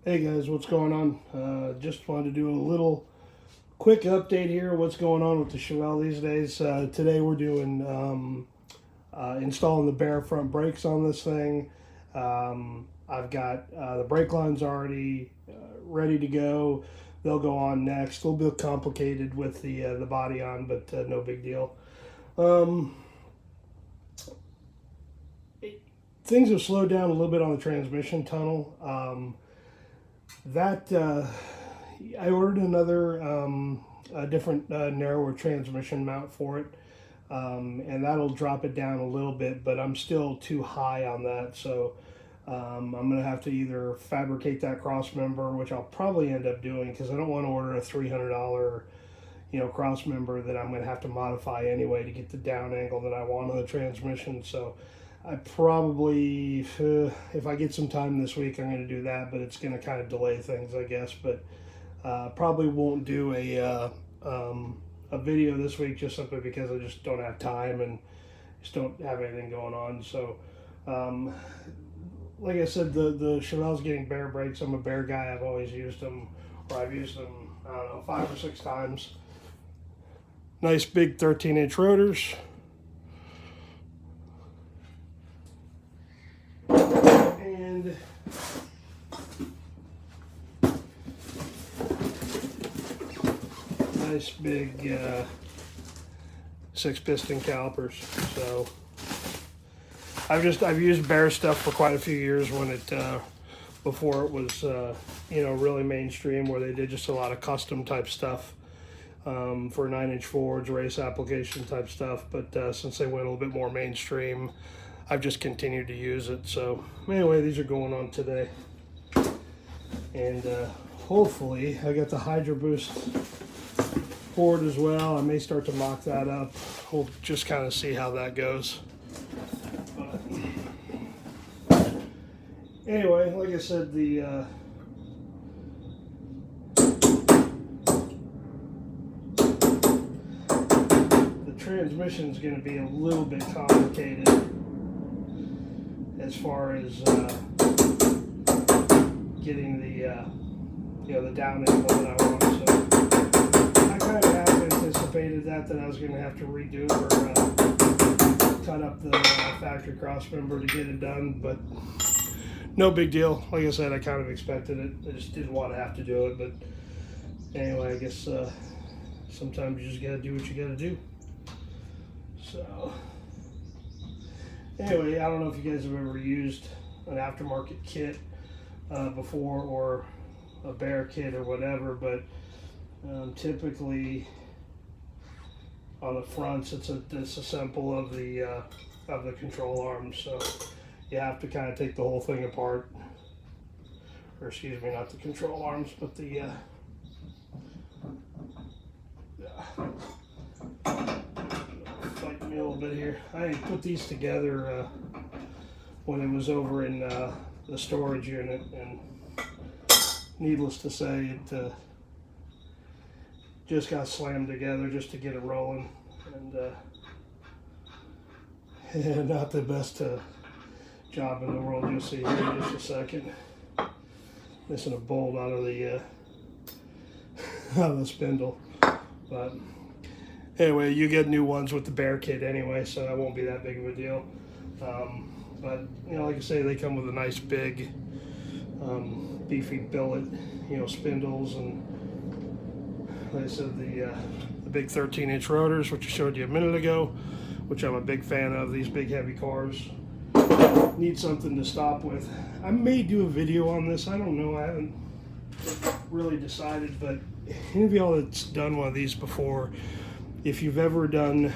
Hey guys, what's going on? Just wanted to do a little quick update here. What's going on with the Chevelle these days? Today we're doing installing the Baer front brakes on this thing. I've got the brake lines already ready to go. They'll go on next. A little bit complicated with the body on, but no big deal. Things have slowed down a little bit on the transmission tunnel. I ordered another a different narrower transmission mount for it, and that'll drop it down a little bit, but I'm still too high on that, so I'm gonna have to either fabricate that cross member, which I'll probably end up doing because I don't want to order a $300 cross member that I'm gonna have to modify anyway to get the down angle that I want on the transmission. So I probably, if I get some time this week, I'm going to do that, but it's going to kind of delay things, I guess. But probably won't do a video this week just simply because I just don't have time and just don't have anything going on. So, like I said, the Chevelle's getting Baer brakes. I'm a Baer guy. I've always used them, or I've used them, I don't know, 5 or 6 times. Nice big 13-inch rotors. And nice big 6-piston calipers. So I've used Baer stuff for quite a few years when it before it was really mainstream, where they did just a lot of custom type stuff for 9-inch Fords, race application type stuff. But since they went a little bit more mainstream, I've just continued to use it. So anyway, these are going on today, and hopefully I got the hydroboost board as well. I may start to mock that up. We'll just kind of see how that goes. But anyway, like I said, the transmission is going to be a little bit complicated as far as getting the down angle that I want. So I kind of have anticipated that I was going to have to redo or cut up the factory cross member to get it done, but no big deal. Like I said, I kind of expected it. I just didn't want to have to do it. But anyway, I guess sometimes you just got to do what you got to do. So anyway, I don't know if you guys have ever used an aftermarket kit before, or a Baer kit or whatever, but typically on the fronts it's a disassemble of the control arms, so you have to kind of take the whole thing apart, or excuse me, not the control arms, but the fight me a little bit here. I put these together when it was over in the storage unit, and needless to say, it just got slammed together just to get it rolling, and not the best job in the world. You'll see here in just a second. Missing a bolt out of the out of the spindle, but anyway, you get new ones with the Baer kit anyway, so that won't be that big of a deal. But like I say, they come with a nice big beefy billet, spindles, and like I said, the big 13-inch rotors, which I showed you a minute ago, which I'm a big fan of. These big heavy cars need something to stop with. I may do a video on this. I don't know. I haven't really decided, but any of y'all that's done one of these before, if you've ever done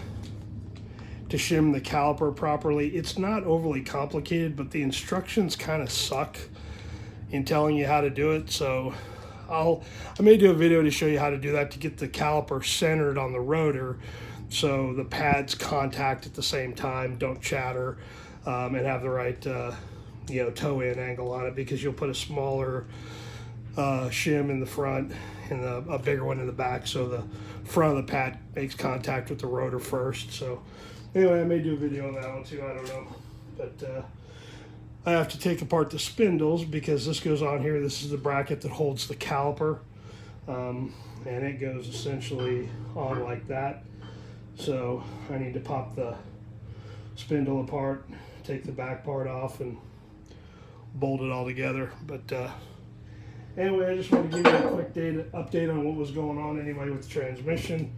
to shim the caliper properly, it's not overly complicated, but the instructions kind of suck in telling you how to do it. So I may do a video to show you how to do that, to get the caliper centered on the rotor so the pads contact at the same time, don't chatter, and have the right toe-in angle on it, because you'll put a smaller shim in the front and a bigger one in the back, so the front of the pad makes contact with the rotor first. So anyway, I may do a video on that one too, I don't know. But I have to take apart the spindles because this goes on here. This is the bracket that holds the caliper, and it goes essentially on like that. So I need to pop the spindle apart, take the back part off, and bolt it all together. But anyway, I just want to give you a quick update on what was going on anyway with the transmission.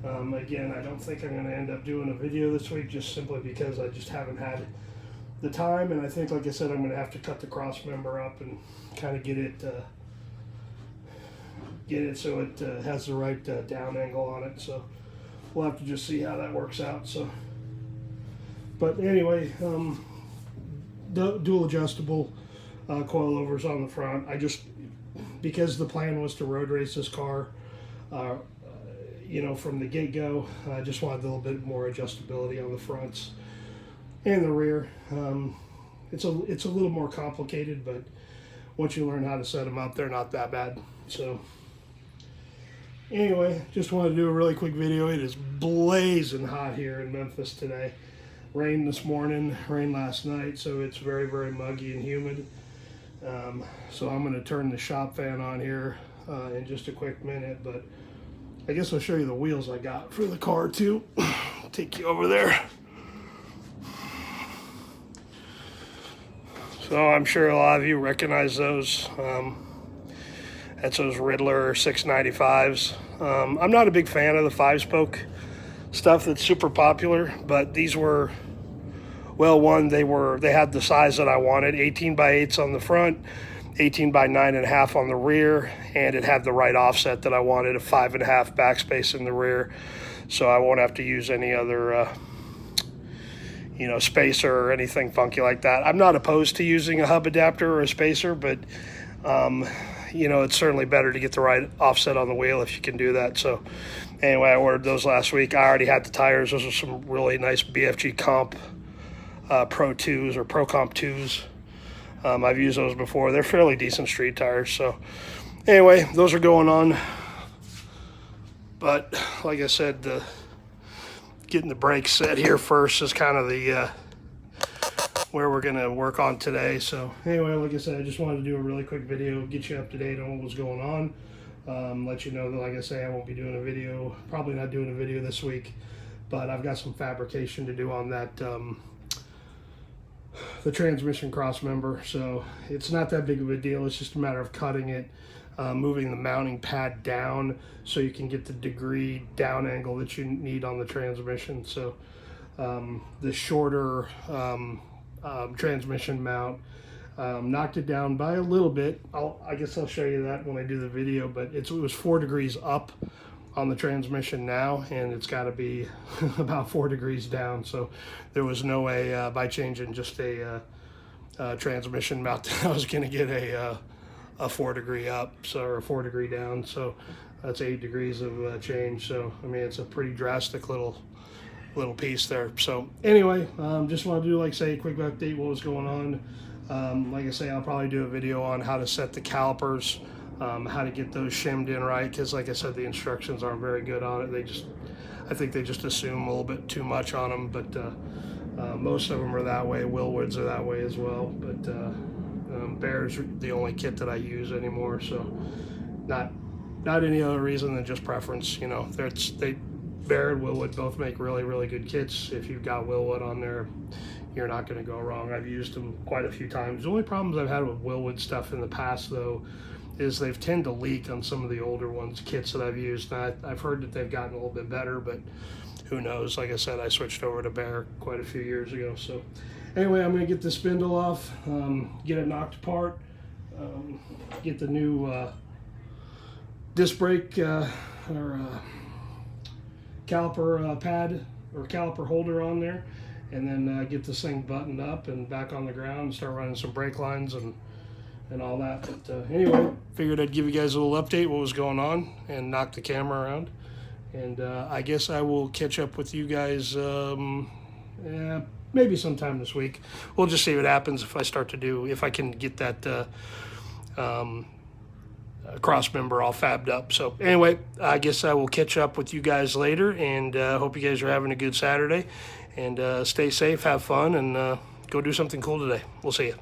Again, I don't think I'm going to end up doing a video this week, just simply because I just haven't had the time, and I think, like I said, I'm going to have to cut the cross member up and kind of get it so it has the right down angle on it. So we'll have to just see how that works out. So, but anyway, dual adjustable coilovers on the front. I just, because the plan was to road race this car, you know, from the get-go, I just wanted a little bit more adjustability on the fronts and the rear. It's a little more complicated, but once you learn how to set them up, they're not that bad. So anyway, just wanted to do a really quick video. It is blazing hot here in Memphis today. Rain this morning, rain last night, so it's very, very muggy and humid. So I'm going to turn the shop fan on here in just a quick minute, but I guess I'll show you the wheels I got for the car too. Take you over there. So I'm sure a lot of you recognize those. That's those Riddler 695s. I'm not a big fan of the 5-spoke stuff that's super popular, but these were, well, one, they had the size that I wanted, 18x8s on the front, 18x9.5 on the rear, and it had the right offset that I wanted, a 5.5 backspace in the rear, so I won't have to use any other you know, spacer or anything funky like that. I'm not opposed to using a hub adapter or a spacer, but you know, it's certainly better to get the right offset on the wheel if you can do that. So anyway, I ordered those last week. I already had the tires. Those are some really nice BFG Comp Pro 2s or Pro Comp 2s. I've used those before. They're fairly decent street tires. So anyway, those are going on. But like I said, getting the brakes set here first is kind of the where we're going to work on today. So anyway, like I said, I just wanted to do a really quick video, get you up to date on what was going on, let you know that, like I say, I won't be doing a video, probably not doing a video this week, but I've got some fabrication to do on that, the transmission cross member. So it's not that big of a deal. It's just a matter of cutting it, moving the mounting pad down so you can get the degree down angle that you need on the transmission. So the shorter transmission mount knocked it down by a little bit. I guess I'll show you that when I do the video, but it was 4 degrees up on the transmission now, and it's got to be about 4 degrees down. So there was no way by changing just a transmission mount that I was going to get a 4 degree up, so, or a 4 degree down. So that's 8 degrees of change. So I mean, it's a pretty drastic little piece there. So anyway, just want to do, like, say, a quick update what was going on. Like I say, I'll probably do a video on how to set the calipers, how to get those shimmed in right, because like I said, the instructions aren't very good on it. I think they just assume a little bit too much on them, but most of them are that way. Willwoods are that way as well, but Baer's the only kit that I use anymore, so not any other reason than just preference. You know, Baer and Willwood both make really, really good kits. If you've got Willwood on there, you're not going to go wrong. I've used them quite a few times. The only problems I've had with Willwood stuff in the past, though, is they've tend to leak on some of the older ones, kits that I've used. And I've heard that they've gotten a little bit better, but who knows? Like I said, I switched over to Baer quite a few years ago. So anyway, I'm going to get the spindle off, get it knocked apart, get the new disc brake or caliper pad or caliper holder on there, and then get this thing buttoned up and back on the ground and start running some brake lines and all that. But anyway, figured I'd give you guys a little update what was going on and knock the camera around, and I guess I will catch up with you guys maybe sometime this week. We'll just see what happens if I can get that cross member all fabbed up. So anyway, I guess I will catch up with you guys later, and hope you guys are having a good Saturday, and stay safe, have fun, and go do something cool today. We'll see you.